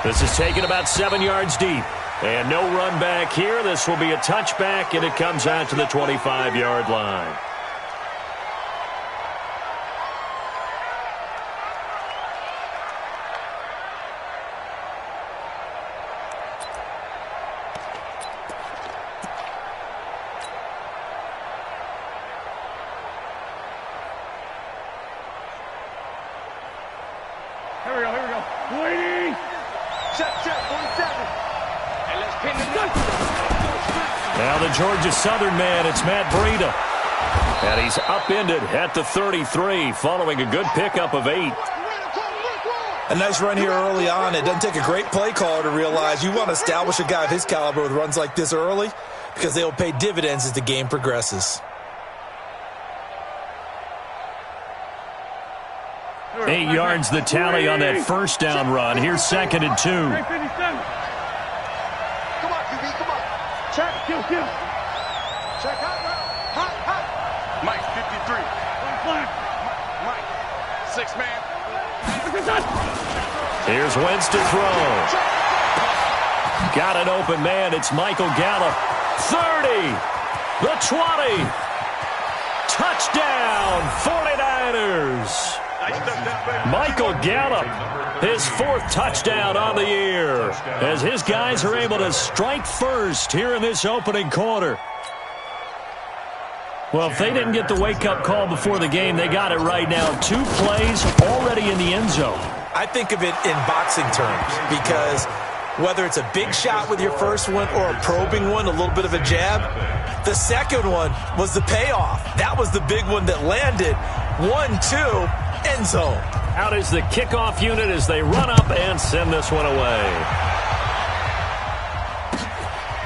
This is taken about 7 yards deep. And no run back here. This will be a touchback, and it comes out to the 25-yard line. Here we go. Waiting. Check, 47. And let's pin the gun. Now the Georgia Southern man, it's Matt Breida. And he's upended at the 33 following a good pickup of 8. A nice run here early on. It doesn't take a great play caller to realize you want to establish a guy of his caliber with runs like this early because they will pay dividends as the game progresses. 8 yards the tally on that first down run. Here's 2nd and 2. Come on, QB, come on. Check, kill. Check, hot. Mike, 53. Mike, 6 man. Here's Wentz to throw. Got an open man. It's Michael Gallup. 30. The 20. Touchdown, 49ers. Michael Gallup, his 4th touchdown on the year, as his guys are able to strike first here in this opening quarter. Well, if they didn't get the wake-up call before the game, they got it right now. 2 plays already in the end zone. I think of it in boxing terms because whether it's a big shot with your first one or a probing one, a little bit of a jab, the second one was the payoff. That was the big one that landed. 1-2. End zone. Out is the kickoff unit as they run up and send this one away.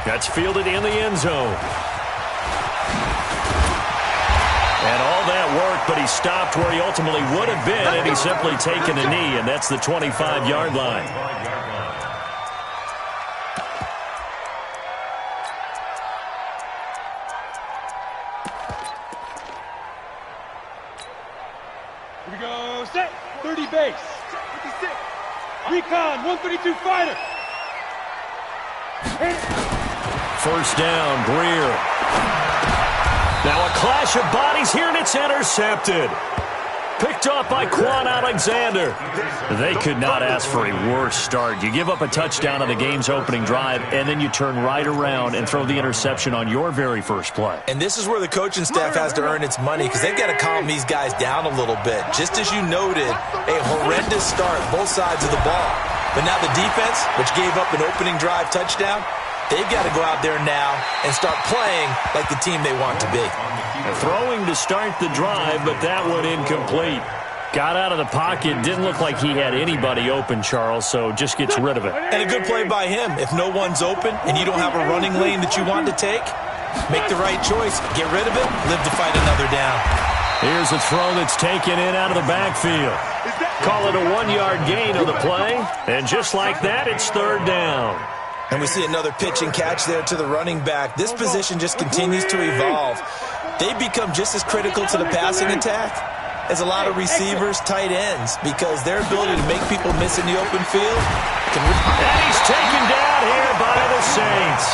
That's fielded in the end zone. And all that work, but he stopped where he ultimately would have been, and he's simply taken a knee, and that's the 25-yard line. Here we go, set. 30 base. 56. Recon, 132 fighter. First down, Greer. Now a clash of bodies here, and it's intercepted. Picked off by Quan Alexander. They could not ask for a worse start. You give up a touchdown on the game's opening drive, and then you turn right around and throw the interception on your very first play. And this is where the coaching staff has to earn its money because they've got to calm these guys down a little bit. Just as you noted, a horrendous start, both sides of the ball. But now the defense, which gave up an opening drive touchdown, they've got to go out there now and start playing like the team they want to be. Throwing to start the drive, but that one incomplete. Got out of the pocket. Didn't look like he had anybody open, Charles, so just gets rid of it. And a good play by him. If no one's open and you don't have a running lane that you want to take, make the right choice. Get rid of it. Live to fight another down. Here's a throw that's taken in out of the backfield. Call it a 1-yard gain on the play. And just like that, it's 3rd down. And we see another pitch and catch there to the running back. This position just continues to evolve. They become just as critical to the passing attack as a lot of receivers, tight ends, because their ability to make people miss in the open field can... And he's taken down here by the Saints.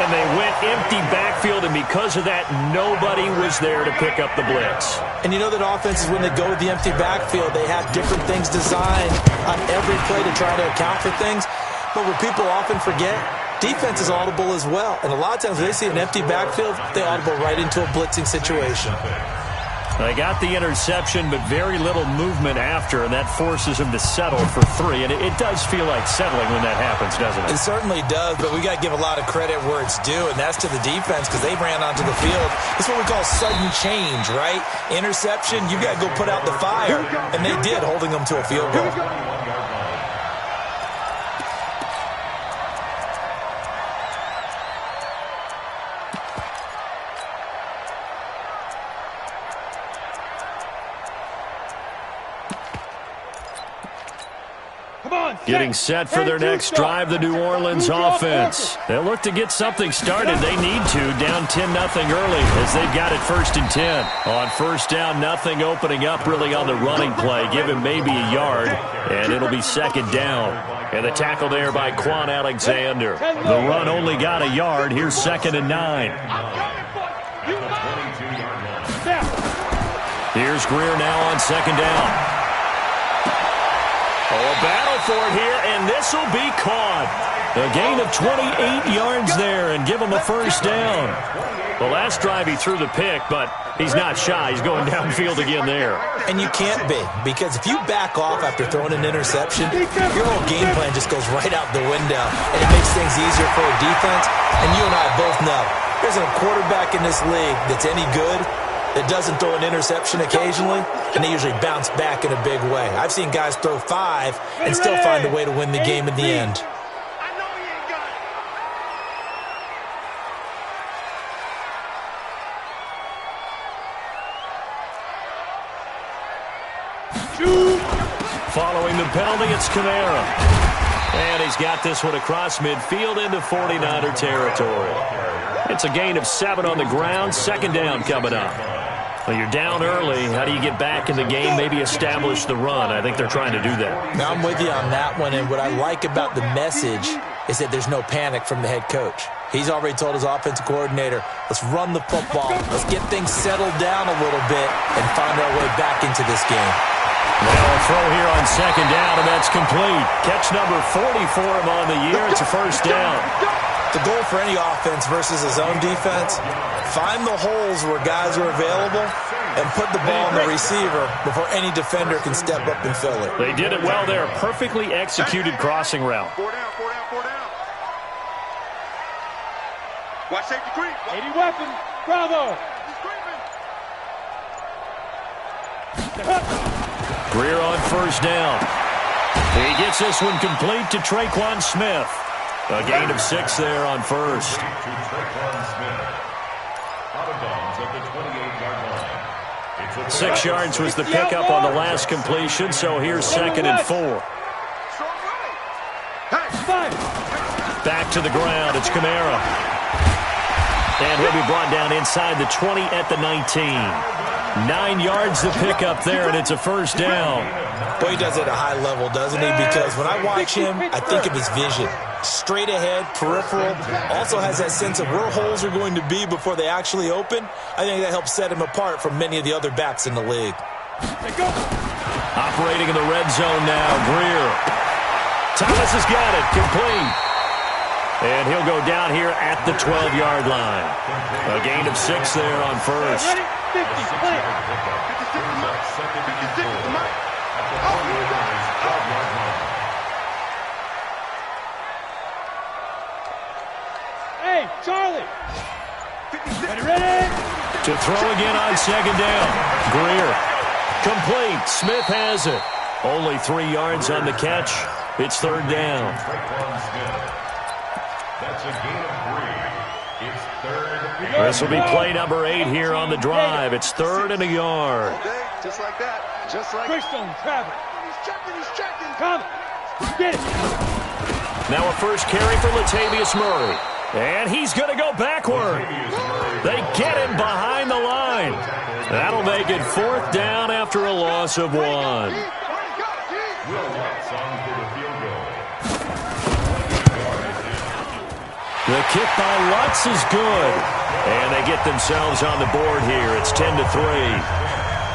And they went empty backfield, and because of that, nobody was there to pick up the blitz. And you know that offenses, when they go with the empty backfield, they have different things designed on every play to try to account for things. But what people often forget, defense is audible as well. And a lot of times when they see an empty backfield, they audible right into a blitzing situation. They got the interception, but very little movement after, and that forces them to settle for 3. And it does feel like settling when that happens, doesn't it? It certainly does, but we got to give a lot of credit where it's due, and that's to the defense because they ran onto the field. It's what we call sudden change, right? Interception, you got to go put out the fire, and they did, holding them to a field goal. Getting set for their next drive, the New Orleans offense. They'll look to get something started. They need to, down 10-0 early as they've got it 1st and 10. On first down, nothing opening up really on the running play. Give him maybe a yard, and it'll be 2nd down. And the tackle there by Quan Alexander. The run only got a yard. Here's 2nd and 9. Here's Greer now on 2nd down. Oh, a battle for it here, and this will be caught. A gain of 28 yards there and give him a 1st down. The last drive he threw the pick, but he's not shy. He's going downfield again there. And you can't be, because if you back off after throwing an interception, your whole game plan just goes right out the window, and it makes things easier for a defense. And you and I both know there's a quarterback in this league that's any good that doesn't throw an interception occasionally, and they usually bounce back in a big way. I've seen guys throw 5 and still find a way to win the game in the end. Following the penalty, it's Kamara. And he's got this one across midfield into 49er territory. It's a gain of 7 on the ground. 2nd down coming up. Well, you're down early. How do you get back in the game? Maybe establish the run. I think they're trying to do that. Now, I'm with you on that one, and what I like about the message is that there's no panic from the head coach. He's already told his offensive coordinator, let's run the football. Let's get things settled down a little bit and find our way back into this game. Now a throw here on 2nd down, and that's complete. Catch number 40 for him on the year. It's a 1st down. The goal for any offense versus his own defense, find the holes where guys are available and put the ball on the receiver before any defender can step up and fill it. They did it well there. Perfectly executed crossing route. 4 down, 4 down, 4 down. Watch safety creep. 80 weapon. Bravo. Greer on 1st down. He gets this one complete to Traquan Smith. A gain of 6 there on 1st. Out 6 yards was the pickup on the last completion, so here's 2nd and 4. Back to the ground, it's Kamara. And he'll be brought down inside the 20 at the 19. 9 yards to pick up there, and it's a 1st down. Boy, he does it at a high level, doesn't he? Because when I watch him, I think of his vision. Straight ahead, peripheral. Also has that sense of where holes are going to be before they actually open. I think that helps set him apart from many of the other backs in the league. Operating in the red zone now, Greer. Thomas has got it, complete. And he'll go down here at the 12-yard line. A gain of 6 there on 1st. 50, play. Hey, Charlie. Ready? To throw again on 2nd down. Greer. Complete. Smith has it. Only 3 yards on the catch. It's 3rd down. That's a gain of 3. It's 3rd. This will be play number 8 here on the drive. It's 3rd and a yard. Okay, just like that. Just like Christone, Travis. He's checking. Come. Get it. Now a first carry for Latavius Murray. And he's going to go backward. They get him behind the line. That'll make it 4th down after a loss of 1. The kick by Lutz is good. And they get themselves on the board here. It's 10-3.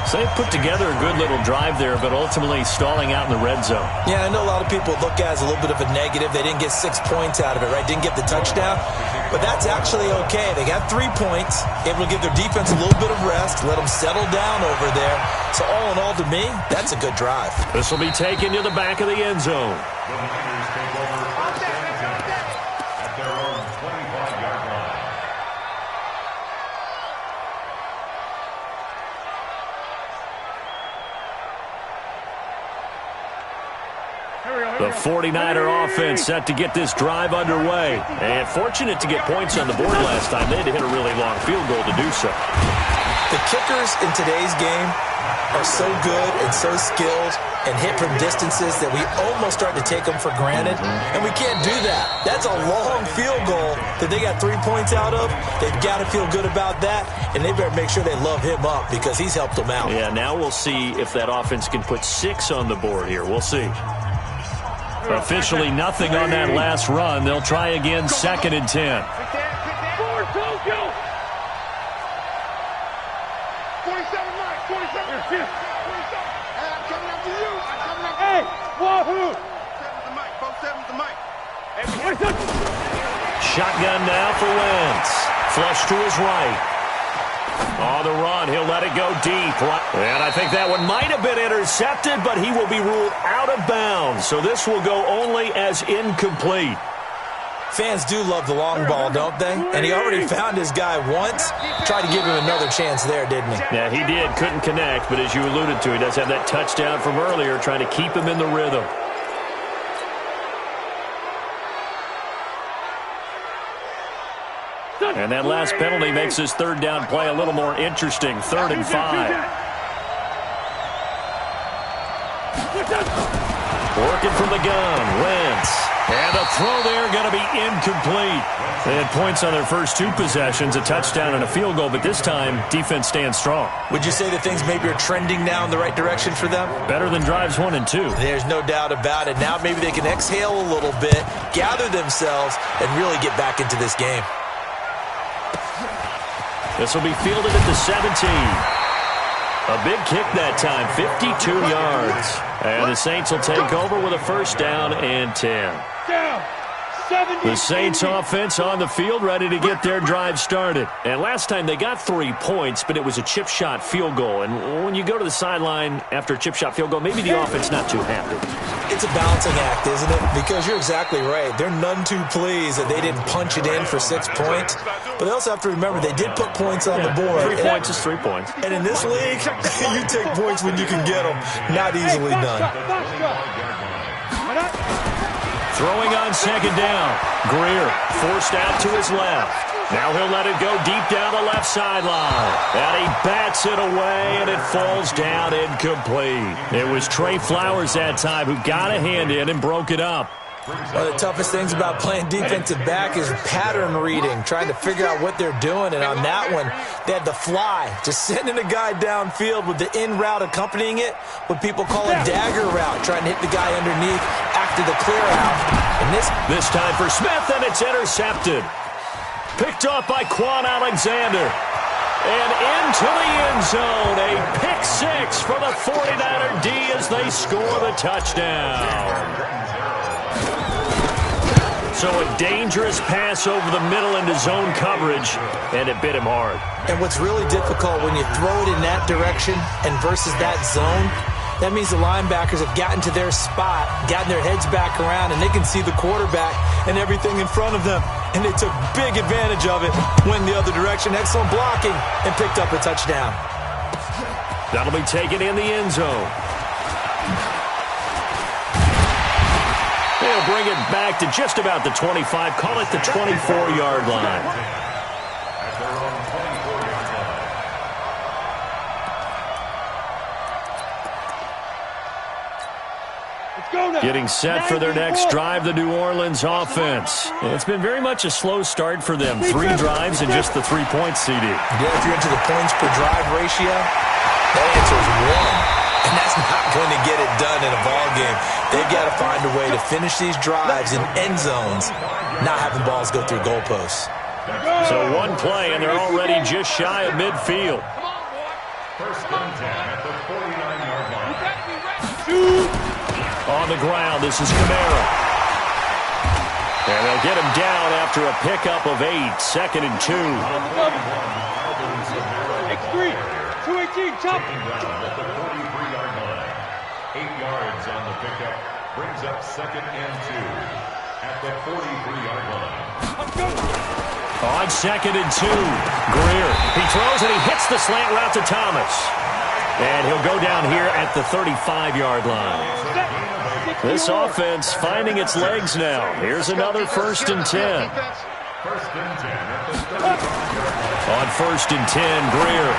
So they put together a good little drive there, but ultimately stalling out in the red zone. Yeah, I know a lot of people look at it as a little bit of a negative. They didn't get 6 points out of it, right? Didn't get the touchdown. But that's actually okay. They got 3 points, able to give their defense a little bit of rest, let them settle down over there. So all in all, to me, that's a good drive. This will be taken to the back of the end zone. The 49er offense set to get this drive underway. And fortunate to get points on the board last time. They had to hit a really long field goal to do so. The kickers in today's game are so good and so skilled and hit from distances that we almost start to take them for granted, and we can't do that. That's a long field goal that they got 3 points out of. They've got to feel good about that, and they better make sure they love him up because he's helped them out. Yeah, now we'll see if that offense can put 6 on the board here. We'll see. Officially nothing on that last run. They'll try again, 2nd and 10. Hey, wahoo! Shotgun now for Wentz. Flush to his right. On the run, he'll let it go deep. And I think that one might have been intercepted, but he will be ruled out of bounds. So this will go only as incomplete. Fans do love the long ball, don't they? And he already found his guy once. Tried to give him another chance there, didn't he? Yeah, he did. Couldn't connect, but as you alluded to, he does have that touchdown from earlier, trying to keep him in the rhythm. And that last penalty makes his 3rd down play a little more interesting. 3rd and 5. Working from the gun, Wentz. And a throw there going to be incomplete. They had points on their first 2 possessions, a touchdown and a field goal, but this time, defense stands strong. Would you say that things maybe are trending now in the right direction for them? Better than drives 1 and 2. There's no doubt about it. Now maybe they can exhale a little bit, gather themselves, and really get back into this game. This will be fielded at the 17. A big kick that time, 52 yards. And the Saints will take over with a 1st down and 10. The Saints offense on the field, ready to get their drive started. And last time they got 3 points, but it was a chip shot field goal. And when you go to the sideline after a chip shot field goal, maybe the offense not too happy. It's a balancing act, isn't it? Because you're exactly right. They're none too pleased that they didn't punch it in for 6 points. But they also have to remember they did put points on the board. 3 points is 3 points. And in this league, you take points when you can get them. Not easily done. Throwing on 2nd down. Greer forced out to his left. Now he'll let it go deep down the left sideline. And he bats it away, and it falls down incomplete. It was Trey Flowers that time who got a hand in and broke it up. One of the toughest things about playing defensive back is pattern reading, trying to figure out what they're doing. And on that one, they had the fly, just sending a guy downfield with the in route accompanying it, what people call a dagger route, trying to hit the guy underneath after the clear out. And this time for Smith, and it's intercepted. Picked off by Quan Alexander. And into the end zone, a pick 6 for the 49er D as they score the touchdown. So a dangerous pass over the middle into zone coverage, and it bit him hard. And what's really difficult when you throw it in that direction and versus that zone, that means the linebackers have gotten to their spot, gotten their heads back around, and they can see the quarterback and everything in front of them. And they took big advantage of it, went the other direction, excellent blocking, and picked up a touchdown. That'll be taken in the end zone. They'll bring it back to just about the 25, call it the 24-yard line. Getting set for their next drive, the New Orleans offense. It's been very much a slow start for them. 3 drives and just the 3 points, CD. Yeah, if you're into the points per drive ratio, that answer is 1. And that's not going to get it done in a ball game. They've got to find a way to finish these drives in end zones, not having balls go through goalposts. So 1 play, and they're already just shy of midfield. First and 10 at the 49-yard line. On the ground, this is Kamara. And they'll get him down after a pickup of 8, 2nd and 2. X3, 218, chop. At the 43-yard line. 8 yards on the pickup. Brings up 2nd and 2 at the 43-yard line. On 2nd and 2, Greer. He throws and he hits the slant route to Thomas. And he'll go down here at the 35-yard line. This offense finding its legs now. Here's another 1st and 10. First and 10 at the 35-yard line. On 1st and 10, Greer.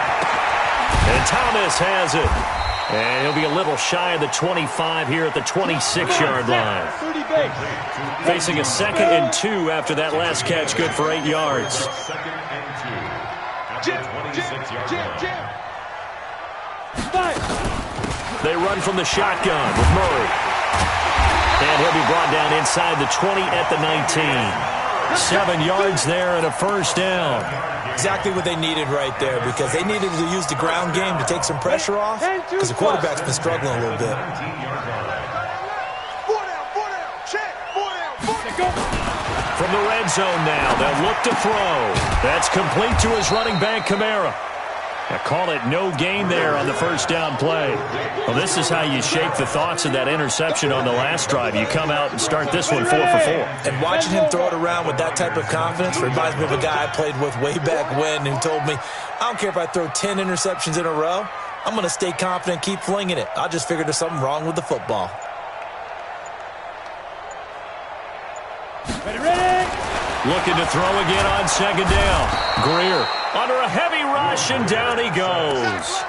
And Thomas has it. And he'll be a little shy of the 25 here at the 26-yard line. Facing a 2nd and 2 after that last catch, good for 8 yards. Second and 2 at the 26-yard line. They run from the shotgun with Murray. And he'll be brought down inside the 20 at the 19. 7 yards there and a first down. Exactly what they needed right there, because they needed to use the ground game to take some pressure off, because the quarterback's been struggling a little bit. From the red zone now, they'll look to throw. That's complete to his running back, Kamara. I call it no gain there on the first down play. Well, this is how you shake the thoughts of that interception on the last drive. You come out and start this one 4 for 4. And watching him throw it around with that type of confidence reminds me of a guy I played with way back when who told me, I don't care if I throw 10 interceptions in a row. I'm going to stay confident and keep flinging it. I just figured there's something wrong with the football. Ready. Looking to throw again on 2nd down. Greer under a heavy rush, and down he goes.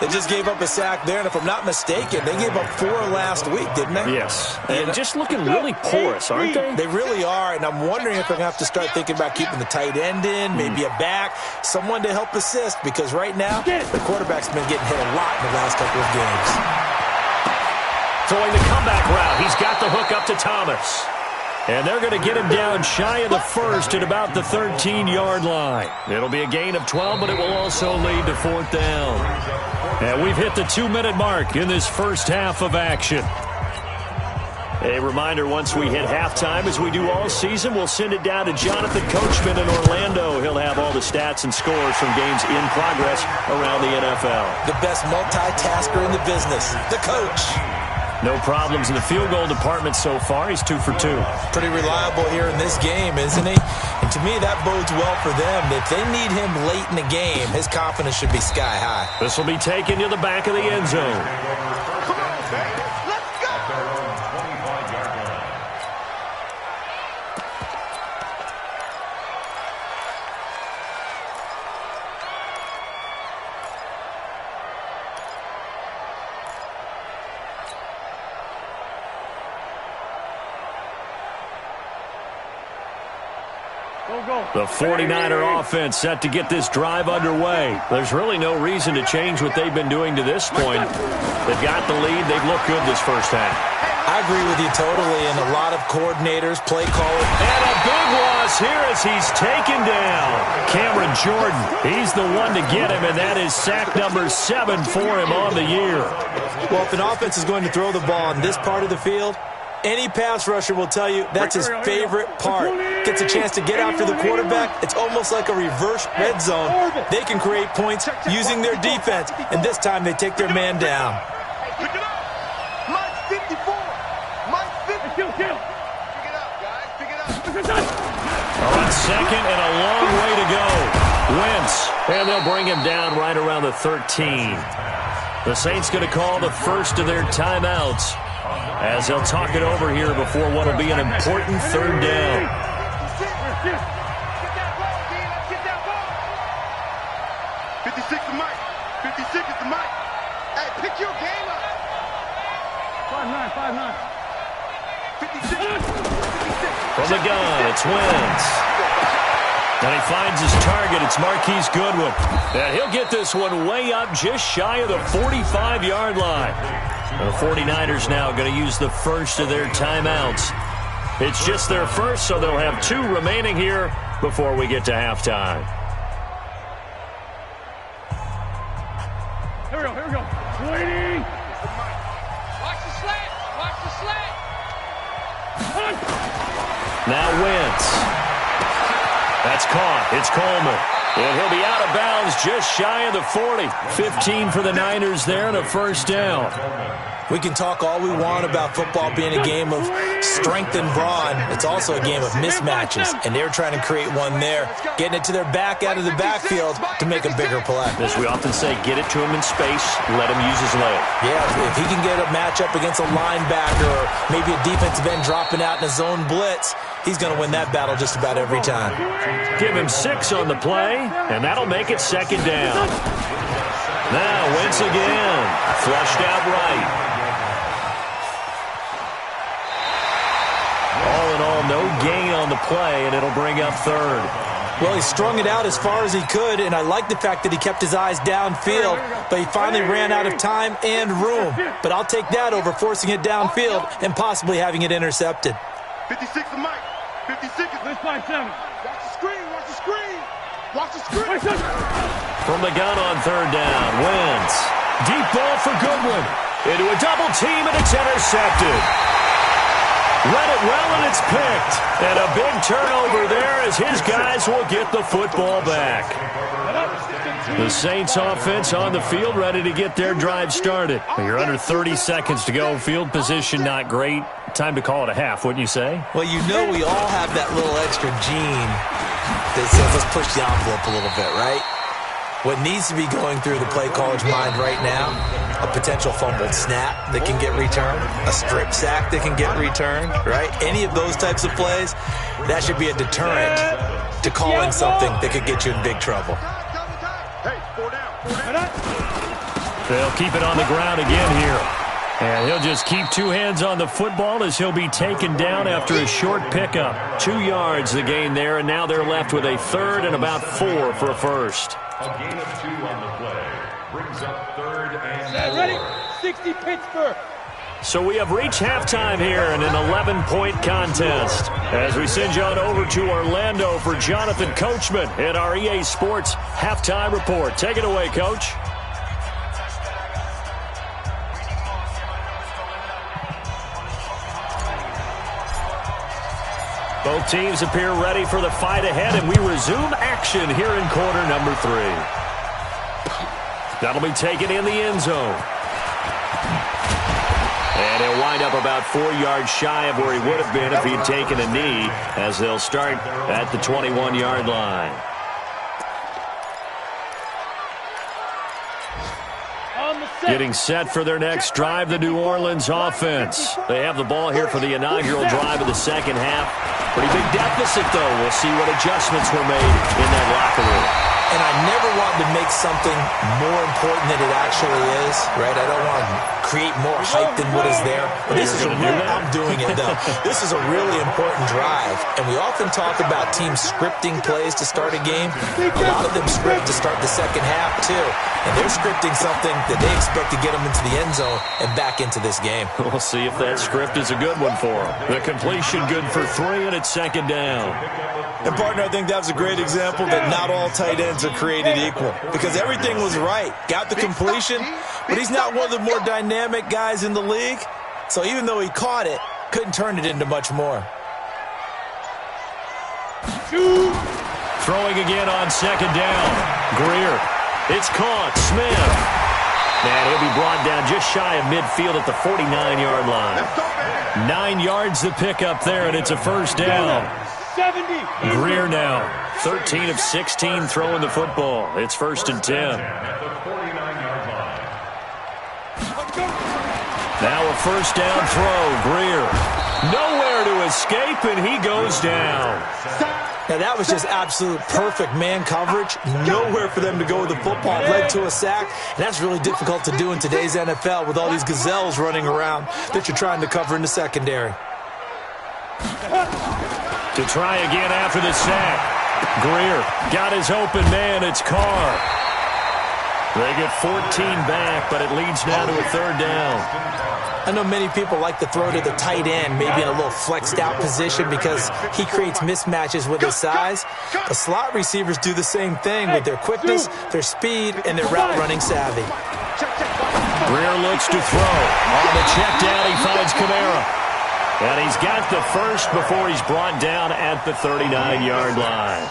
They just gave up a sack there, and if I'm not mistaken, they gave up 4 last week, didn't they? Yes, and just looking really porous, aren't they? They really are, and I'm wondering if I'm going to have to start thinking about keeping the tight end in, maybe a back, someone to help assist, because right now, the quarterback's been getting hit a lot in the last couple of games. Throwing the comeback route. He's got the hook up to Thomas. And they're going to get him down shy of the first at about the 13-yard line. It'll be a gain of 12, but it will also lead to 4th down. And we've hit the 2-minute mark in this first half of action. A reminder, once we hit halftime, as we do all season, we'll send it down to Jonathan Coachman in Orlando. He'll have all the stats and scores from games in progress around the NFL. The best multitasker in the business, the coach. No problems in the field goal department so far. He's 2 for 2. Pretty reliable here in this game, isn't he? And to me, that bodes well for them. If they need him late in the game, his confidence should be sky high. This will be taken to the back of the end zone. Come on, baby. Let's go. At their own 25-yard line. The 49er offense set to get this drive underway. There's really no reason to change what they've been doing to this point. They've got the lead. They've looked good this first half. I agree with you totally, and a lot of coordinators, play callers. And a big loss here as he's taken down. Cameron Jordan, he's the one to get him, and that is sack number 7 for him on the year. Well, if an offense is going to throw the ball in this part of the field, any pass rusher will tell you that's his favorite part. Gets a chance to get after the quarterback. It's almost like a reverse red zone. They can create points using their defense, and this time they take their man down. Pick it up. Mike 54. Mike 50. Pick it up, guys. Pick it up. On 2nd and a long way to go. Wentz, and they'll bring him down right around the 13. The Saints going to call the first of their timeouts, as they'll talk it over here before what will be an important 3rd down. Get that ball, D. Let's get that ball. 56 is Mike. 56 is the Mike. Hey, pick your game up. 5'9". 56. From the gun, it's Wentz. And he finds his target. It's Marquise Goodwin. And he'll get this one way up just shy of the 45-yard line. The 49ers now going to use the first of their timeouts. It's just their first, so they'll have 2 remaining here before we get to halftime. Here we go. Waiting. Watch the slant. Watch the slant. Now Wentz. That's caught. It's Coleman. And he'll be out of bounds just shy of the 40. 15 for the Niners there and a first down. We can talk all we want about football being a game of strength and brawn. It's also a game of mismatches, and they're trying to create one there, getting it to their back out of the backfield to make a bigger play. As we often say, get it to him in space, let him use his leg. Yeah, if he can get a matchup against a linebacker or maybe a defensive end dropping out in a zone blitz, he's going to win that battle just about every time. Give him 6 on the play, and that'll make it 2nd down. Now Wentz again. Flushed out right. All in all, no gain on the play, and it'll bring up third. Well, he strung it out as far as he could, and I like the fact that he kept his eyes downfield, but he finally ran out of time and room. But I'll take that over forcing it downfield and possibly having it intercepted. 56 to Mike. 56 is this 5-7. Watch the screen. Watch the screen. Watch the screen. From the gun on third down, Wentz. Deep ball for Goodwin. Into a double team, and it's intercepted. Read it well, and it's picked. And a big turnover there as his guys will get the football back. The Saints offense on the field, ready to get their drive started. You're under 30 seconds to go. Field position not great. Time to call it a half, wouldn't you say? Well, you know we all have that little extra gene that says let's push the envelope a little bit, right? What needs to be going through the play caller's mind right now, a potential fumbled snap that can get returned, a strip sack that can get returned, right? Any of those types of plays, that should be a deterrent to calling something that could get you in big trouble. Hey, 4 down. They'll keep it on the ground again here. And he'll just keep two hands on the football as he'll be taken down after a short pickup. 2 yards the gain there, and now they're left with a third and about 4 for a first. A gain of 2 on the play. Brings up third and 4. Ready? 60 Pittsburgh. So we have reached halftime here in an 11-point contest. As we send you on over to Orlando for Jonathan Coachman in our EA Sports Halftime Report. Take it away, Coach. Both teams appear ready for the fight ahead, and we resume action here in quarter number 3. That'll be taken in the end zone. And he'll wind up about 4 yards shy of where he would have been if he'd taken a knee, as they'll start at the 21-yard line. Getting set for their next drive, the New Orleans offense. They have the ball here for the inaugural drive of the second half. Pretty big deficit, though. We'll see what adjustments were made in that locker room. And I never wanted to make something more important than it actually is, right? I don't want to create more hype than what is there. But this is I'm doing it, though. This is a really important drive. And we often talk about teams scripting plays to start a game. A lot of them script to start the second half, too. And they're scripting something that they expect to get them into the end zone and back into this game. We'll see if that script is a good one for them. The completion good for 3, and it's second down. And, partner, I think that was a great example that not all tight ends are created equal, because everything was right. Got the completion, but he's not one of the more dynamic guys in the league. So even though he caught it, couldn't turn it into much more. Throwing again on second down. Greer. It's caught. Smith. And he'll be brought down just shy of midfield at the 49-yard line. 9 yards the pickup there, and it's a first down. 70. Greer now, 13 of 16 throwing the football. It's first and 10. At the 49-yard line. Now a first down throw. Greer. Nowhere to escape, and he goes down. Now, that was just absolute perfect man coverage. Nowhere for them to go with the football. Led to a sack, and that's really difficult to do in today's NFL with all these gazelles running around that you're trying to cover in the secondary. To try again after the sack. Greer got his open man. It's Carr. They get 14 back, but it leads now to a third down. I know many people like to throw to the tight end, maybe in a little flexed out position because he creates mismatches with his size. The slot receivers do the same thing with their quickness, their speed, and their route running savvy. Greer looks to throw. On the check down, he finds Kamara. And he's got the first before he's brought down at the 39-yard line.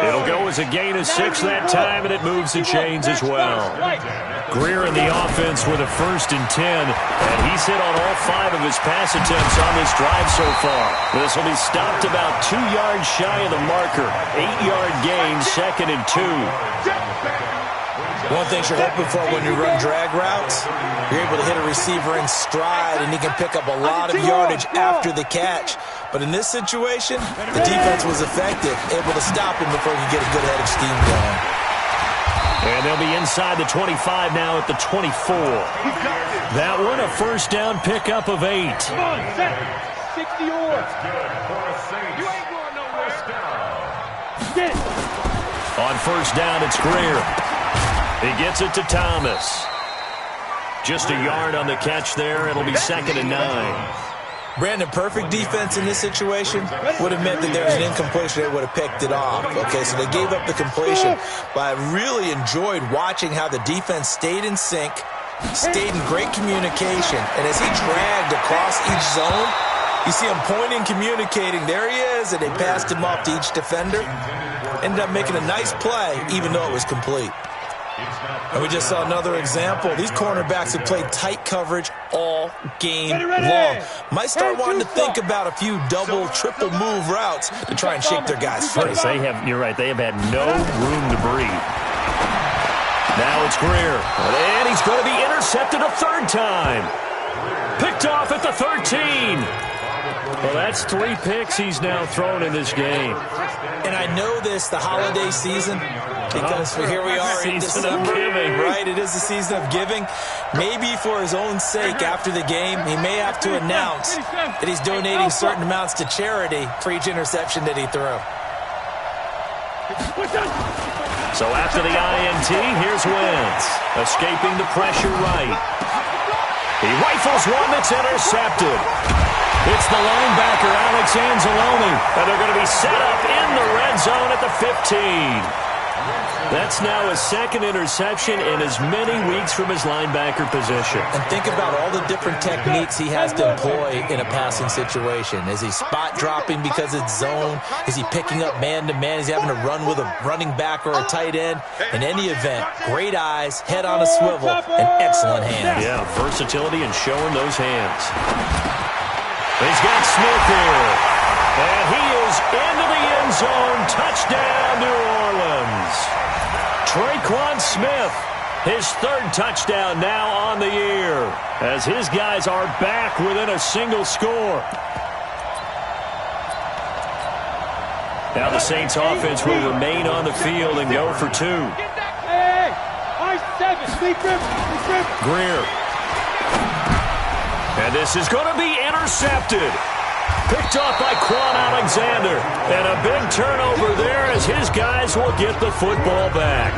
It'll go as a gain of 6 that time, and it moves the chains as well. Greer in the offense with a first and 10, and he's hit on all 5 of his pass attempts on this drive so far. This will be stopped about 2 yards shy of the marker. 8-yard gain, second and 2. One thing you're hoping for when you run drag routes, you're able to hit a receiver in stride, and he can pick up a lot of yardage after the catch. But in this situation, the defense was effective, able to stop him before he could get a good head of steam going. And they'll be inside the 25 now at the 24. That one, a first down pickup of 8. Come on, set. 60 or. You ain't going nowhere. Get. On first down, it's Greer. He gets it to Thomas. Just a yard on the catch there. It'll be 2nd and 9. Brandon, perfect defense in this situation would have meant that there was an incompletion. They would have picked it off. Okay, so they gave up the completion. But I really enjoyed watching how the defense stayed in sync, stayed in great communication. And as he dragged across each zone, you see him pointing, communicating. There he is, and they passed him off to each defender. Ended up making a nice play, even though it was complete. And we just saw another example. These cornerbacks have played tight coverage all game long. Might start wanting to think about a few double, triple move routes to try and shake their guys free. You're right, they have had no room to breathe. Now it's Greer. And he's going to be intercepted a 3rd time. Picked off at the 13. Well, that's 3 picks he's now thrown in this game. And I know this, the holiday season, because here we are in December, giving. right? It is the season of giving. Maybe for his own sake after the game, he may have to announce that he's donating certain amounts to charity for each interception that he threw. So after the INT, here's Wentz, escaping the pressure right. He rifles one that's intercepted. It's the linebacker, Alex Anzalone, and they're going to be set up in the red zone at the 15. That's now his 2nd interception in as many weeks from his linebacker position. And think about all the different techniques he has to employ in a passing situation. Is he spot dropping because it's zone? Is he picking up man-to-man? Is he having to run with a running back or a tight end? In any event, great eyes, head on a swivel, and excellent hands. Yeah, versatility and showing those hands. He's got Smith here. And he is into the end zone. Touchdown, New Orleans. Traquan Smith, his 3rd touchdown now on the year, as his guys are back within a single score. Now the Saints offense will remain on the field and go for 2. Hey, I-7, Greer. And this is going to be intercepted. Picked off by Quan Alexander. And a big turnover there as his guys will get the football back.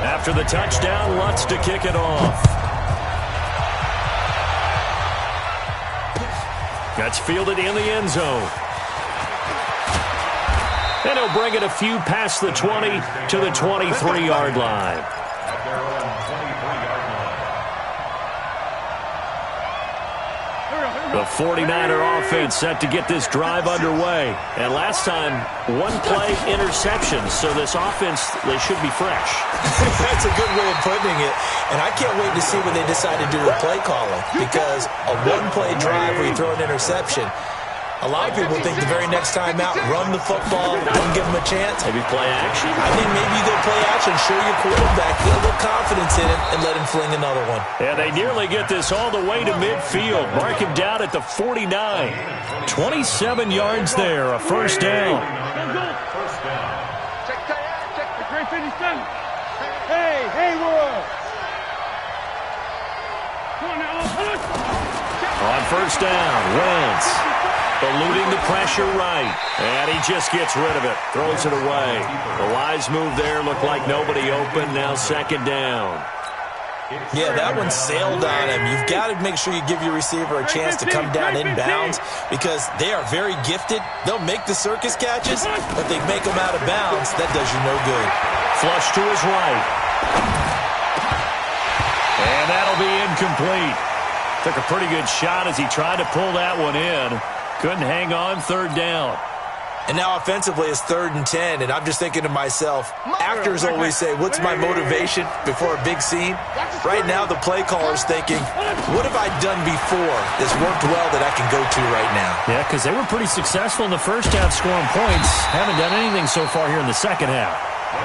After the touchdown, Lutz to kick it off. That's fielded in the end zone. And he'll bring it a few past the 20 to the 23-yard line. The 49er offense set to get this drive underway. And last time, 1-play interception. So this offense, they should be fresh. That's a good way of putting it. And I can't wait to see what they decide to do with play calling. Because a 1-play drive where you throw an interception, a lot of people think the very next time out, run the football, don't give them a chance. Maybe play action? I think maybe you go play action, show your quarterback, get a little confidence in it, and let him fling another one. Yeah, they nearly get this all the way to midfield. Mark him down at the 49. 27 yards there, a first down. Check the great 57. Hey, Haywood. Come on now. On first down, Wentz. Eluding the pressure right. And he just gets rid of it. Throws it away. The wise move there looked like nobody open. Now 2nd down. Yeah, that one sailed on him. You've got to make sure you give your receiver a chance to come down inbounds because they are very gifted. They'll make the circus catches, but they make them out of bounds. That does you no good. Flush to his right. And that'll be incomplete. Took a pretty good shot as he tried to pull that one in. Couldn't hang on, 3rd down. And now offensively it's 3rd and 10, and I'm just thinking to myself, actors always say, what's my motivation before a big scene? Right now the play caller's thinking, what have I done before that's worked well that I can go to right now? Yeah, because they were pretty successful in the first half scoring points. Haven't done anything so far here in the second half.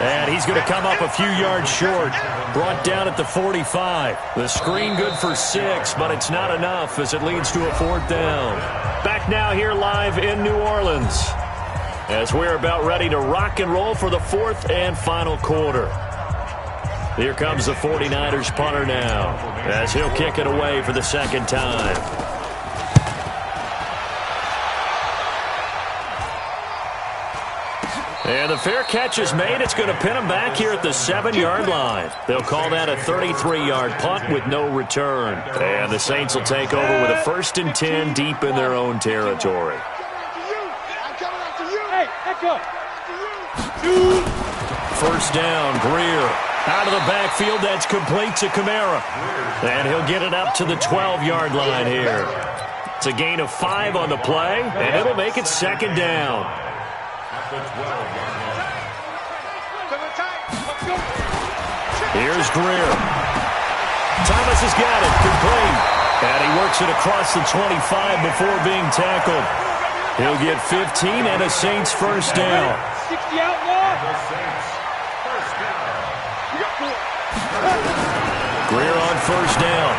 And he's going to come up a few yards short. Brought down at the 45. The screen good for 6, but it's not enough as it leads to a 4th down. Back now here live in New Orleans. as we're about ready to rock and roll for the fourth and final quarter. Here comes the 49ers punter now, as he'll kick it away for the second time. And the fair catch is made. It's going to pin him back here at the 7-yard line. They'll call that a 33-yard punt with no return. And the Saints will take over with a 1st and 10 deep in their own territory. Hey, echo. 1st down, Greer. Out of the backfield, that's complete to Kamara. And he'll get it up to the 12-yard line here. It's a gain of 5 on the play, and it'll make it 2nd down. Here's Greer. Thomas has got it, complete. And he works it across the 25 before being tackled. He'll get 15 and a Saints 1st down. 60 outlaw. Greer on 1st down.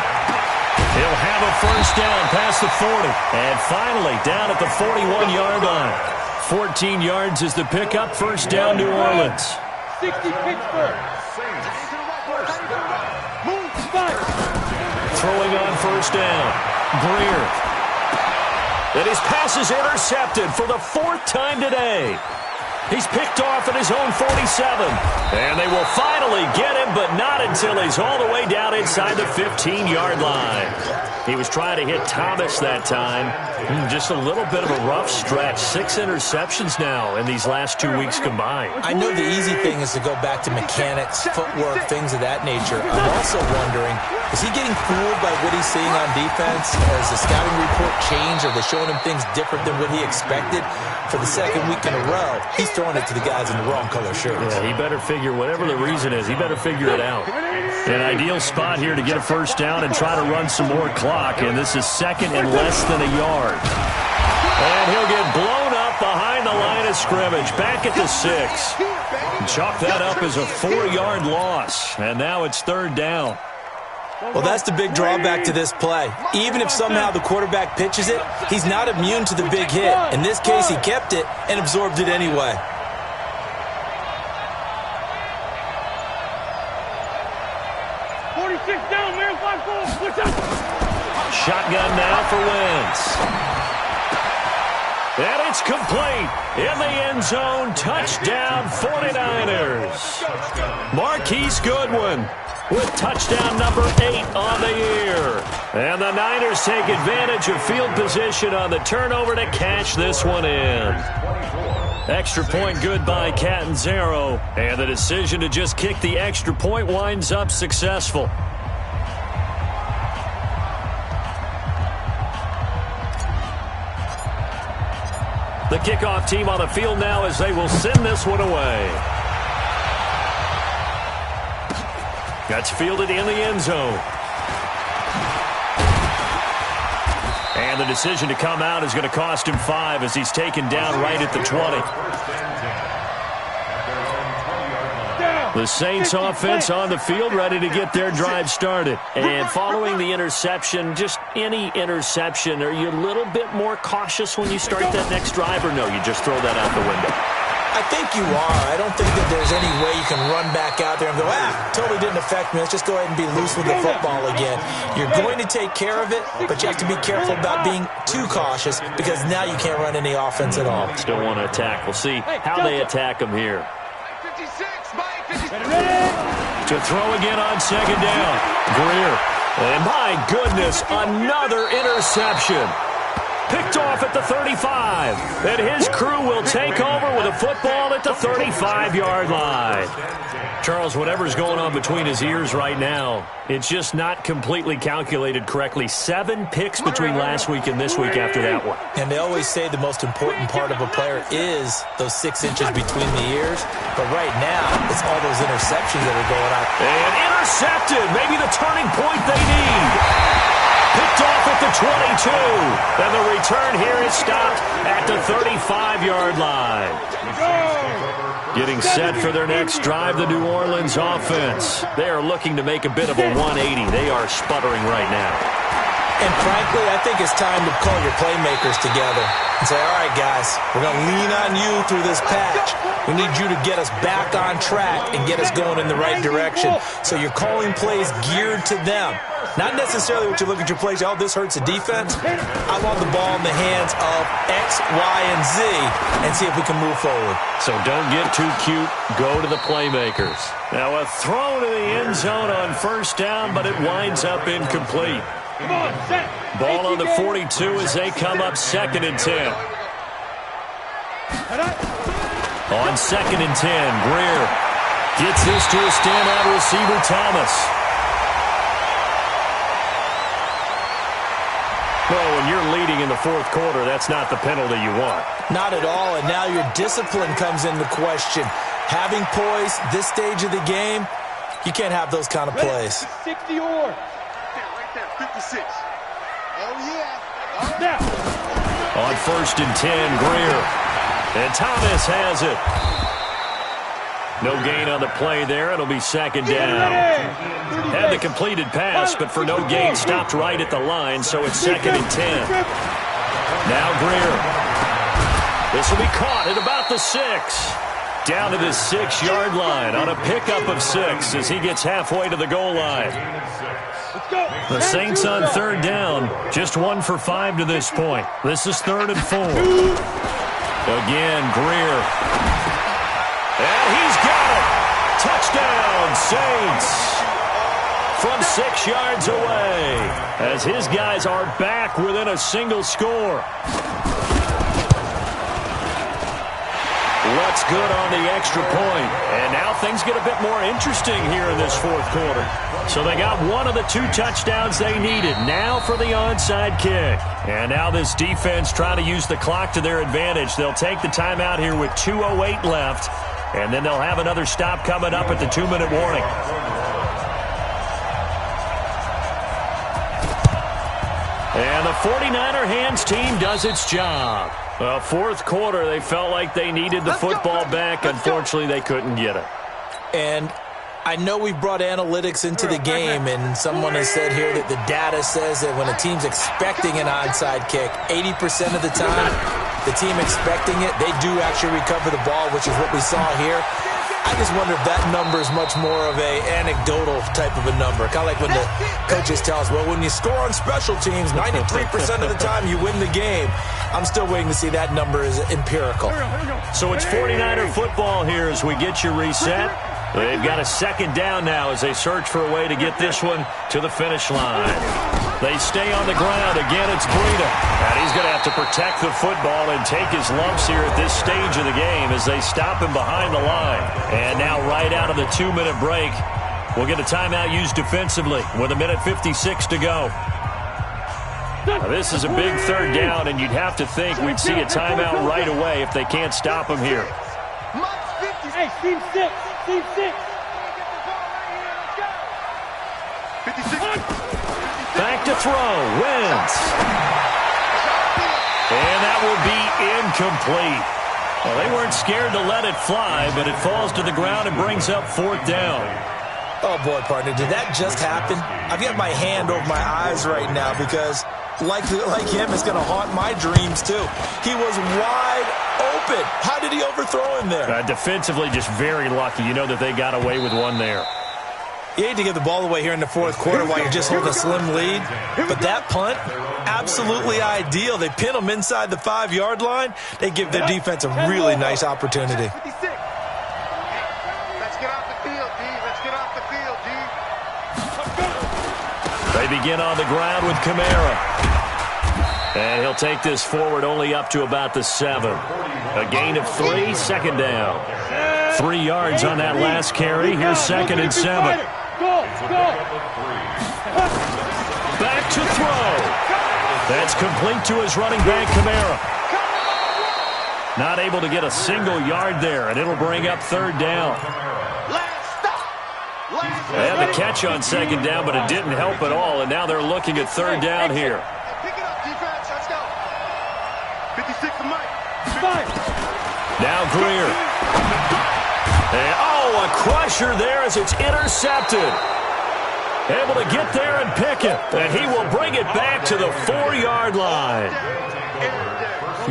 He'll have a 1st down past the 40. And finally down at the 41-yard line. 14 yards is the pickup. 1st down, New Orleans. 60 Pittsburgh. Throwing on 1st down. Greer. And his pass is intercepted for the 4th time today. He's picked off at his own 47. And they will finally get him, but not until he's all the way down inside the 15-yard line. He was trying to hit Thomas that time. Just a little bit of a rough stretch. 6 interceptions now in these last 2 weeks combined. I know the easy thing is to go back to mechanics, footwork, things of that nature. I'm also wondering, is he getting fooled by what he's seeing on defense? Has the scouting report changed? Are they showing him things different than what he expected? For the 2nd week in a row, he's throwing it to the guys in the wrong color shirts. Yeah, he better figure, whatever the reason is, he better figure it out. An ideal spot here to get a 1st down and try to run some more clock, and this is 2nd and less than a yard. And he'll get blown up behind the line of scrimmage, back at the 6. Chalk that up as a 4-yard loss, and now it's 3rd down. Well, that's the big drawback to this play. Even if somehow the quarterback pitches it, he's not immune to the big hit. In this case, he kept it and absorbed it anyway. Shotgun now for Wentz. And it's complete. In the end zone, touchdown 49ers. Marquise Goodwin with touchdown number 8 on the year. And the Niners take advantage of field position on the turnover to cash this one in. Extra point good by Catanzaro. And the decision to just kick the extra point winds up successful. The kickoff team on the field now as they will send this one away. That's fielded in the end zone. And the decision to come out is going to cost him 5 as he's taken down right at the 20. The Saints offense on the field ready to get their drive started. And following the interception, just any interception, are you a little bit more cautious when you start that next drive, or no, you just throw that out the window? I think you are. I don't think that there's any way you can run back out there and go, totally didn't affect me. Let's just go ahead and be loose with the football again. You're going to take care of it, but you have to be careful about being too cautious because now you can't run any offense at all. Still want to attack. We'll see how they attack them here. To throw again on 2nd down. Greer. And my goodness, another interception. Picked off at the 35. And his crew will take over with a football at the 35-yard line. Charles, whatever's going on between his ears right now, it's just not completely calculated correctly. 7 picks between last week and this week after that one. And they always say the most important part of a player is those 6 inches between the ears. But right now, it's all those interceptions that are going on. And intercepted. Maybe the turning point they need. Picked off at the 22. And the return here is stopped at the 35-yard line. Getting set for their next drive, the New Orleans offense. They are looking to make a bit of a 180. They are sputtering right now. And frankly, I think it's time to call your playmakers together and say, all right, guys, we're going to lean on you through this patch. We need you to get us back on track and get us going in the right direction. So you're calling plays geared to them. Not necessarily what you look at your plays, oh, this hurts the defense. I want the ball in the hands of X, Y, and Z and see if we can move forward. So don't get too cute. Go to the playmakers. Now a throw to the end zone on first down, but it winds up incomplete. Ball on the 42 as they come up 2nd and 10. On 2nd and 10, Greer gets this to a standout receiver, Thomas. Well, when you're leading in the fourth quarter, that's not the penalty you want. Not at all, and now your discipline comes into question. Having poise this stage of the game, you can't have those kind of plays. 60 or. 56. Oh, yeah. Now. On 1st and 10, Greer. And Thomas has it. No gain on the play there. It'll be 2nd down. Had the completed pass, but for no gain, stopped right at the line, so it's 2nd and 10. Now Greer. This will be caught at about the 6. Down to the 6-yard line on a pickup of 6 as he gets halfway to the goal line. The Saints on 3rd down, just 1 for 5 to this point. This is 3rd and 4. Again, Greer. And he's got it. Touchdown, Saints. From 6 yards away as his guys are back within a single score. What's good on the extra point. And now things get a bit more interesting here in this fourth quarter. So they got one of the 2 touchdowns they needed. Now for the onside kick. And now this defense trying to use the clock to their advantage. They'll take the timeout here with 2:08 left. And then they'll have another stop coming up at the 2-minute warning. And the 49er hands team does its job. Well, fourth quarter, they felt like they needed the football back. Unfortunately, they couldn't get it. And I know we brought analytics into the game, and someone has said here that the data says that when a team's expecting an onside kick, 80% of the time, the team expecting it, they do actually recover the ball, which is what we saw here. I just wonder if that number is much more of a anecdotal type of a number. Kind of like when the coaches tell us, well, when you score on special teams, 93% of the time you win the game. I'm still waiting to see that number is empirical. So it's 49er football here as we get you reset. They've got a 2nd down now as they search for a way to get this one to the finish line. They stay on the ground. Again, it's Breida. And he's going to have to protect the football and take his lumps here at this stage of the game as they stop him behind the line. And now right out of the 2-minute break, we'll get a timeout used defensively with 1:56 to go. Now, this is a big 3rd down, and you'd have to think we'd see a timeout right away if they can't stop him here. Hey, team 6. Team 6. 56. Back to throw. Wentz. And that will be incomplete. Well, they weren't scared to let it fly, but it falls to the ground and brings up 4th down. Oh, boy, partner, did that just happen? I've got my hand over my eyes right now because, like him, it's going to haunt my dreams, too. He was wide open. How did he overthrow him there? Defensively, just very lucky. You know that they got away with one there. You hate to give the ball away here in the fourth quarter while you're just holding a slim lead. But that punt, absolutely ideal. They pin them inside the 5-yard line. They give their defense a really nice opportunity. Let's get off the field, D. Let's get off the field, D. They begin on the ground with Kamara. And he'll take this forward only up to about the 7. A gain of 3, 2nd down. 3 yards on that last carry. Here's 2nd and 7. Back to throw. That's complete to his running back, Kamara. Not able to get a single yard there, and it'll bring up 3rd down. They had the catch on 2nd down, but it didn't help at all, and now they're looking at 3rd down here. Pick it up, defense. Let's go. 56 to Mike. Now Greer. And, a crusher there as it's intercepted. Able to get there and pick it. And he will bring it back to the 4-yard line.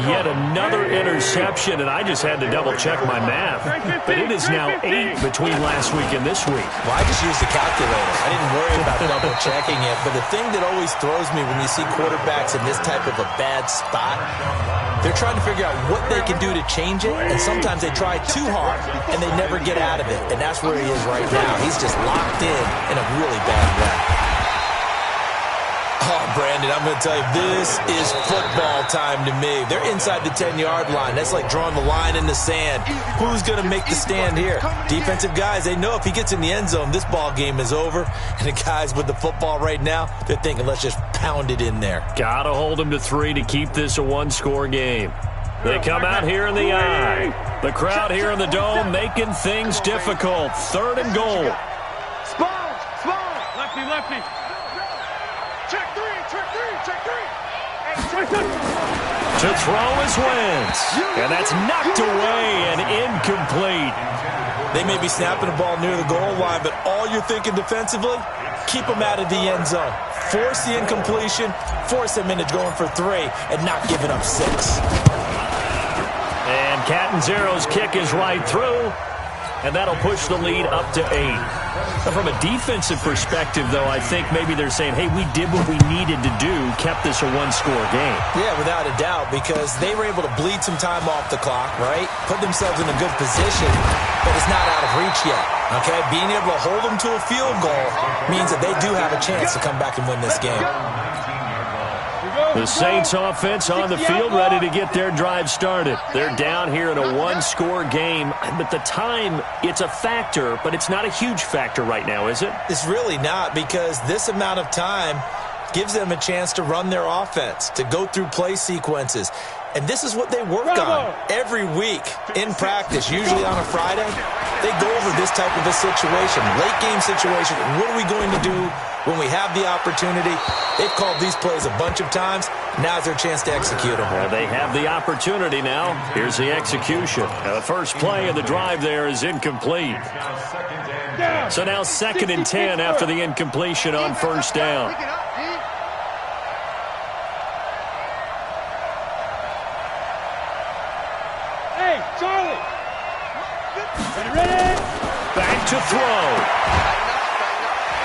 Yet another interception, and I just had to double-check my math. But it is now 8 between last week and this week. Well, I just used the calculator. I didn't worry about double-checking it. But the thing that always throws me when you see quarterbacks in this type of a bad spot, they're trying to figure out what they can do to change it, and sometimes they try too hard, and they never get out of it. And that's where he is right now. He's just locked in a really bad way. Oh, Brandon, I'm going to tell you, this is football time to me. They're inside the 10-yard line. That's like drawing the line in the sand. Who's going to make the stand here? Defensive guys, they know if he gets in the end zone, this ball game is over. And the guys with the football right now, they're thinking, let's just pound it in there. Got to hold them to 3 to keep this a one-score game. They come out here in the eye. The crowd here in the dome making things difficult. 3rd and goal. Spawn! Lefty, lefty. Check 3. To throw is Wentz. And that's knocked away and incomplete. They may be snapping the ball near the goal line, but all you're thinking defensively, keep them out of the end zone. Force the incompletion, force them into going for 3, and not giving up 6. And Catanzaro's kick is right through. And that'll push the lead up to 8. Now, from a defensive perspective, though, I think maybe they're saying, hey, we did what we needed to do, kept this a one-score game. Yeah, without a doubt, because they were able to bleed some time off the clock, right? Put themselves in a good position, but it's not out of reach yet, okay? Being able to hold them to a field goal means that they do have a chance to come back and win this game. The Saints offense on the field, ready to get their drive started. They're down here in a one-score game. But the time, it's a factor, but it's not a huge factor right now, is it? It's really not, because this amount of time gives them a chance to run their offense, to go through play sequences. And this is what they work on every week in practice, usually on a Friday. They go over this type of a situation, late-game situation. What are we going to do when we have the opportunity? They've called these plays a bunch of times. Now's their chance to execute them. Well, they have the opportunity now. Here's the execution. Now, the first play of the drive there is incomplete. So now 2nd and 10 after the incompletion on 1st down. Hey, Charlie! Ready? Back to throw.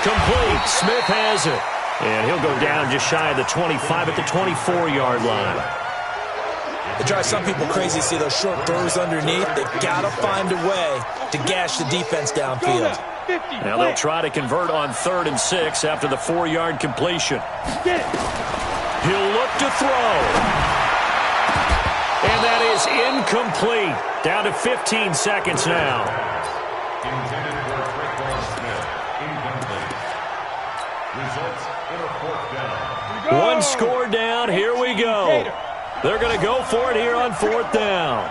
Complete. Smith has it. And he'll go down just shy of the 25 at the 24-yard line. It drives some people crazy to see those short throws underneath. They've got to find a way to gash the defense downfield. Now they'll try to convert on 3rd and 6 after the 4-yard completion. He'll look to throw. And that is incomplete. Down to 15 seconds now. Intended for Traquan Smith. Incomplete. Results in a 4th down. One score down. Here we go. They're going to go for it here on 4th down.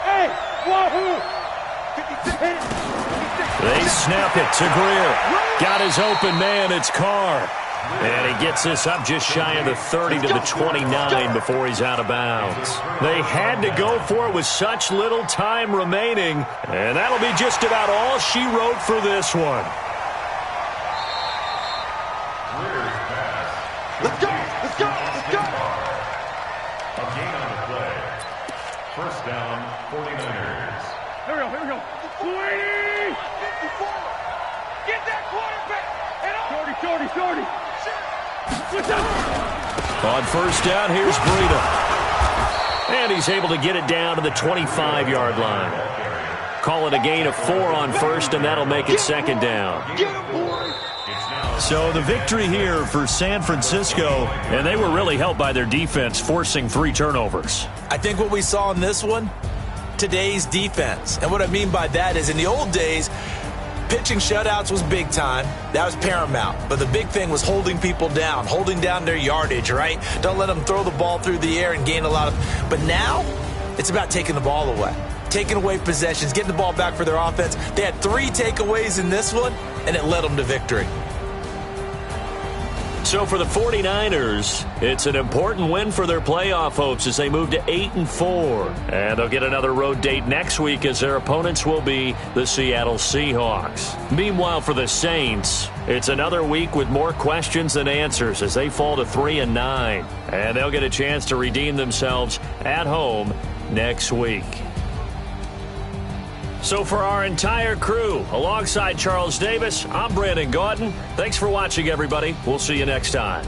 Hey, wahoo! They snap it to Greer. Got his open man. It's Carr. And he gets this up just shy of the 30 to the 29 before he's out of bounds. They had to go for it with such little time remaining. And that'll be just about all she wrote for this one. Let's go! Let's go! Let's go! A gain on the play. 1st down, 49ers. Here we go. 20! 54! Get that quarterback! And Shorty! On 1st down, here's Breida. And he's able to get it down to the 25-yard line. Call it a gain of 4 on 1st, and that'll make it 2nd down. get him, boy! So the victory here for San Francisco, and they were really helped by their defense, forcing 3 turnovers. I think what we saw in this one, today's defense. And what I mean by that is in the old days, pitching shutouts was big time. That was paramount. But the big thing was holding people down, holding down their yardage, right? Don't let them throw the ball through the air and gain a lot of... But now, it's about taking the ball away. Taking away possessions, getting the ball back for their offense. They had 3 takeaways in this one, and it led them to victory. So for the 49ers, it's an important win for their playoff hopes as they move to 8-4. And they'll get another road date next week as their opponents will be the Seattle Seahawks. Meanwhile, for the Saints, it's another week with more questions than answers as they fall to 3-9. And they'll get a chance to redeem themselves at home next week. So for our entire crew, alongside Charles Davis, I'm Brandon Gaudin. Thanks for watching, everybody. We'll see you next time.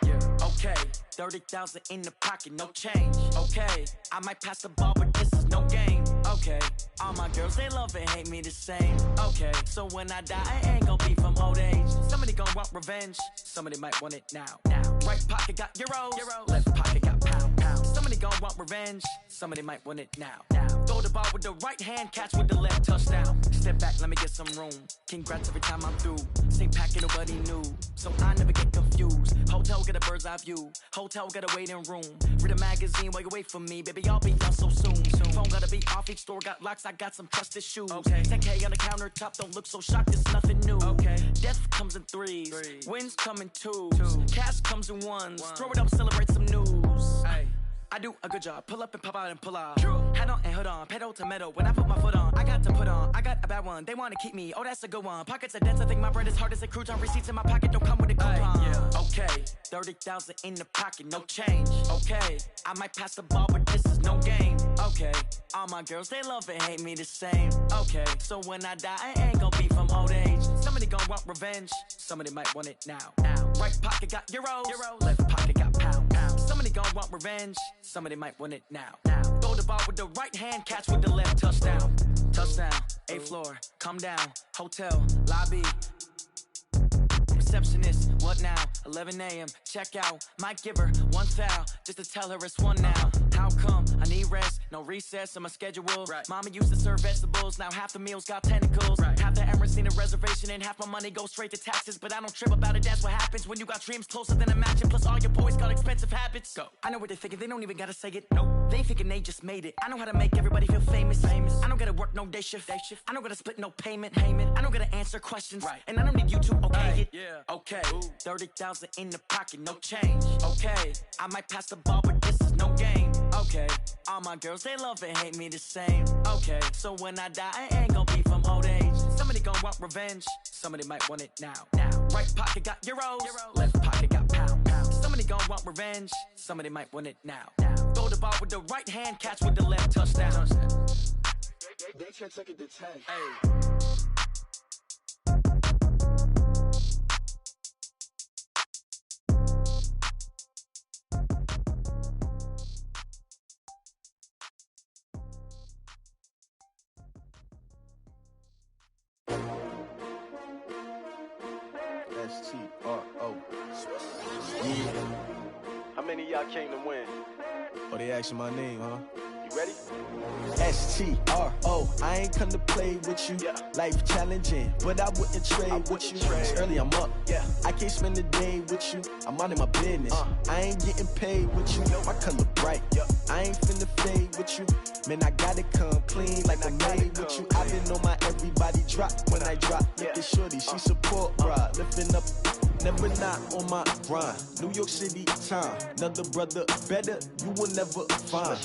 Yeah. Okay. 30,000 in the pocket, no change. Okay. I might pass the ball, but this is no game. Okay. All my girls, they love and hate me the same. Okay. So when I die, I ain't gonna be from old age. Somebody gonna want revenge. Somebody might want it now. Right pocket got euros. Left pocket got pound. Somebody gonna want revenge. Somebody might want it now. Throw the ball with the right hand, catch with the left, touchdown. Step back, let me get some room. Congrats every time I'm through. Same packet, nobody knew. So I never get confused. Hotel get a bird's eye view. Hotel get a waiting room. Read a magazine while you wait for me. Baby, I'll be done so soon. Phone gotta be off, each store got locks. I got some trusted shoes. Okay. 10K on the countertop, don't look so shocked, it's nothing new. Okay. Death comes in threes. Wins come in twos. Cash comes in ones. Throw it up, celebrate some news. Ay. I do a good job. Pull up and pop out and pull out. Head on and hood on. Pedal to metal. When I put my foot on, I got to put on. I got a bad one. They want to keep me. Oh, that's a good one. Pockets are dense. I think my bread is hard as a crouton. Receipts in my pocket don't come with a coupon. Okay. 30,000 in the pocket. No change. Okay. I might pass the ball, but this is no game. Okay. All my girls, they love and hate me the same. Okay. So when I die, I ain't gonna be from old age. Somebody gonna want revenge. Somebody might want it now. Right pocket got euros. Left pocket got pound. Somebody gonna want revenge. Somebody might want it now. Throw the ball with the right hand, catch with the left, touchdown. Touchdown, 8th floor, come down, hotel, lobby. Receptionist, what now? 11 a.m., check out. Might give her one foul, just to tell her it's one now. How come? I need rest, no recess in my schedule. Right. Mama used to serve vegetables, now half the meals got tentacles. Right. Half the Emirates need a reservation and half my money goes straight to taxes. But I don't trip about it, that's what happens when you got dreams closer than a match. And plus all your boys got expensive habits. Go. I know what they're thinking, they don't even gotta say it. Nope. They ain't thinking they just made it. I know how to make everybody feel famous. I don't gotta work no day shift. I don't gotta split no payment. I don't gotta answer questions. Right. And I don't need you to okay it. Okay. 30,000 in the pocket, no change. Okay. I might pass the ball, but this is no game. Okay. All my girls, they love and hate me the same. Okay. So when I die, I ain't gonna be from old age. Somebody gonna want revenge. Somebody might want it now. Right pocket got euros. Left pocket got pound. Somebody gonna want revenge. Somebody might want it now. Throw the ball with the right hand, catch with the left, touchdown. They can't take it to 10. Hey. S-T-R-O. Yeah. How many of y'all came to win? Oh, they asking my name, huh? You ready? S-T-R-O. I ain't come to play with you. Yeah. Life challenging, but I wouldn't trade with you. It's early, I'm up. Yeah. I can't spend the day with you. I'm minding my business. I ain't getting paid with you. My color bright. I ain't finna fade with you. Man, I gotta come clean like I made with you. I've been on my everybody drop when I drop. Look at shorty, she support ride. Lifting up, never not on my grind. New York City time. Another brother better, you will never find.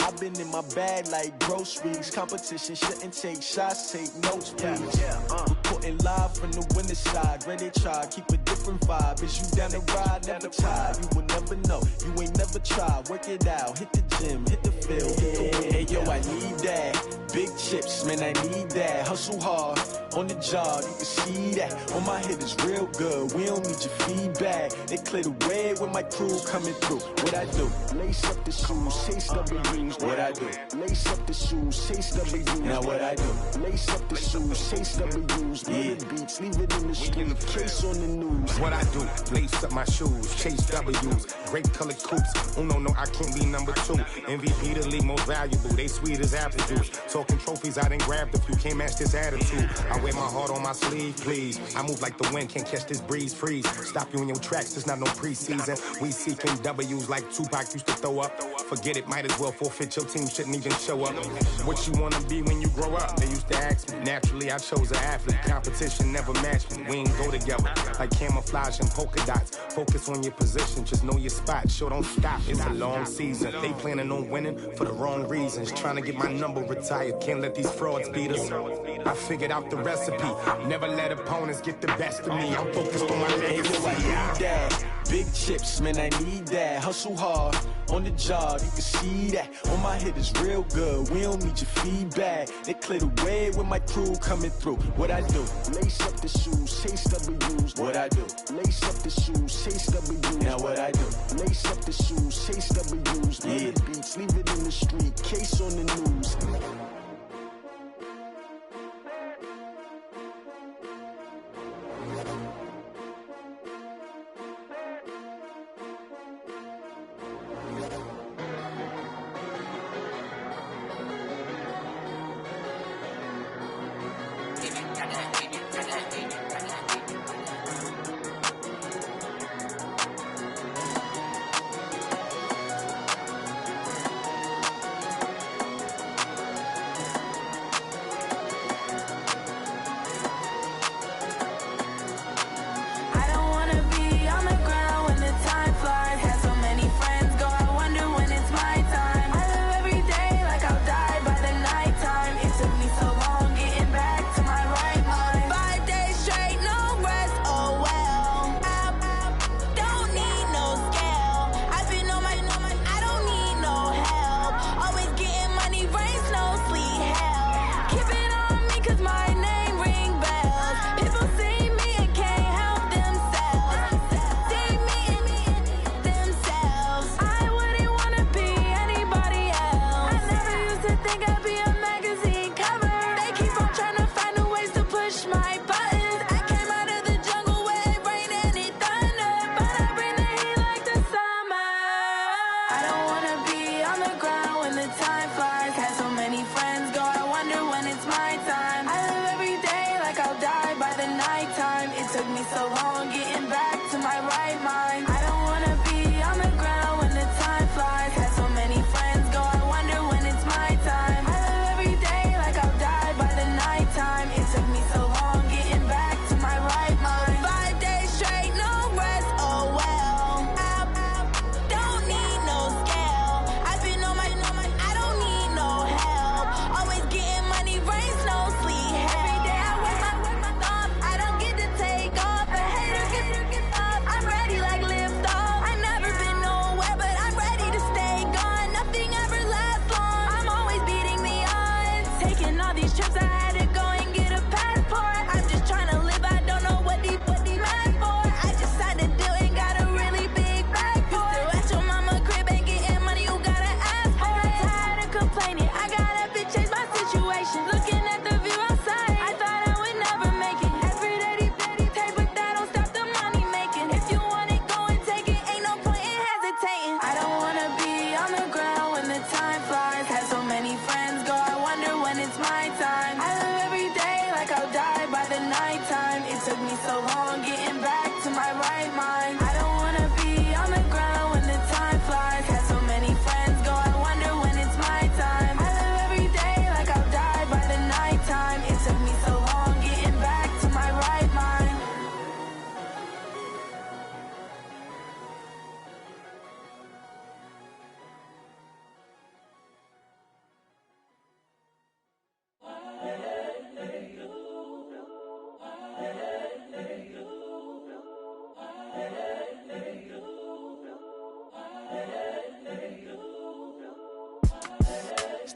I've been in my bag like groceries. Competition shouldn't take shots, take notes, please. Reporting live from the winning side. Ready to try, keep a different vibe. Is you down the ride, never tired. You will never know, you ain't never tried. Work it out, hit the gym, hit the field, hit the win. Hey yo, I need that. Big chips, man, I need that. Hustle hard, on the job, you can see that. On my head is real good, we don't need your feedback. They clear the way with my crew coming through. What I do? Lace up the shoes, chase W's. What I do? Lace up the shoes, chase W's. Now what I do? Lace up the shoes, chase W's. Yeah. Beats, leave it in the street, case on the news. What I do? Lace up my shoes, chase W's. Great colored coops. No, I can't be number 2. MVP the league most valuable. They sweet as apple juice. Talking trophies, I done grabbed a few. Can't match this attitude. I wear my heart on my sleeve, please. I move like the wind, can't catch this breeze. Freeze. Stop you in your tracks. It's not no preseason. We seeking W's like Tupac used to throw up. Forget it, might as well forfeit. Your team shouldn't even show up. What you wanna be when you grow up? They used to ask me. Naturally, I chose an athlete. Competition never matched me. We ain't go together like camouflage and polka dots. Focus on your position, just know your spot. Sure, don't stop. It's a long season. They planning on winning for the wrong reasons. Trying to get my number retired. Can't let these frauds beat us. I figured out the recipe. Never let opponents get the best of me. I'm focused on my legacy. Big chips, man, I need that. Hustle hard on the job, you can see that. On my head is real good, we don't need your feedback. They clear the way with my crew coming through. What I do? Lace up the shoes, chase W's. What I do? Lace up the shoes, chase W's. Now what I do? Lace up the shoes, chase W's. Yeah. Beats, leave it in the street, case on the news.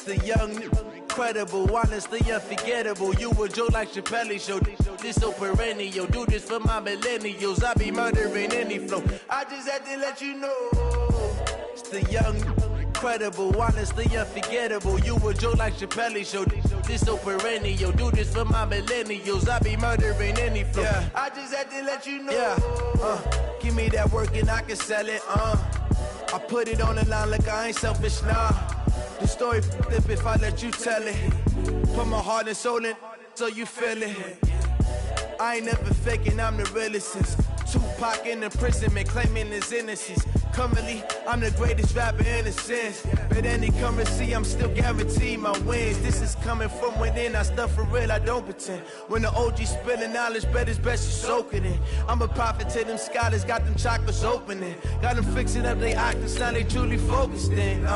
The young incredible, honestly unforgettable. You a joke like Chappelle Show. This so perennial. Do this for my millennials. I be murdering any flow. I just had to let you know. It's the young, incredible, honestly unforgettable. You a joke like Chappelle Show. This so perennial. Do this for my millennials. I be murdering any flow. Yeah. I just had to let you know. Yeah. Give me that work and I can sell it. I put it on the line like I ain't selfish, nah. The story flip if I let you tell it. Put my heart and soul in so you feel it. I ain't never faking, I'm the realest since Tupac in imprisonment, claiming his innocence. Currently, I'm the greatest rapper in a sense. But any currency, I'm still guaranteed my wins. This is coming from within, I stuff for real, I don't pretend. When the OG spilling knowledge, bet it's best you soak it in. I'm a prophet to them scholars, got them chakras opening. Got them fixing up they octaves, now they truly focused in.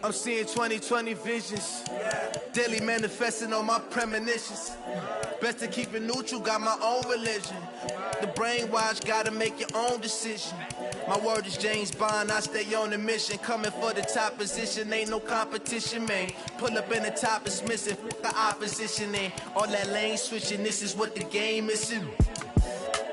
I'm seeing 2020 visions, daily manifesting on my premonitions. Best to keep it neutral, got my own religion. The brainwash, gotta make your own decision. My word is James Bond, I stay on the mission. Coming for the top position, ain't no competition, man. Pull up in the top, it's missing, the opposition ain't. All that lane switching, this is what the game is.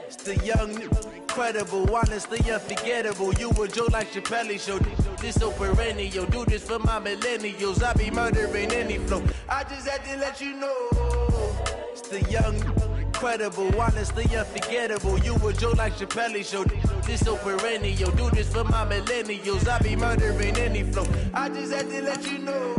It's the young, incredible, honestly unforgettable. You a joke like Chappelle Show. This so perennial. Do this for my millennials. I be murdering any flow. I just had to let you know. It's the young, incredible, honestly unforgettable. You a joke like Chappelle Show. This so perennial. Do this for my millennials. I be murdering any flow. I just had to let you know.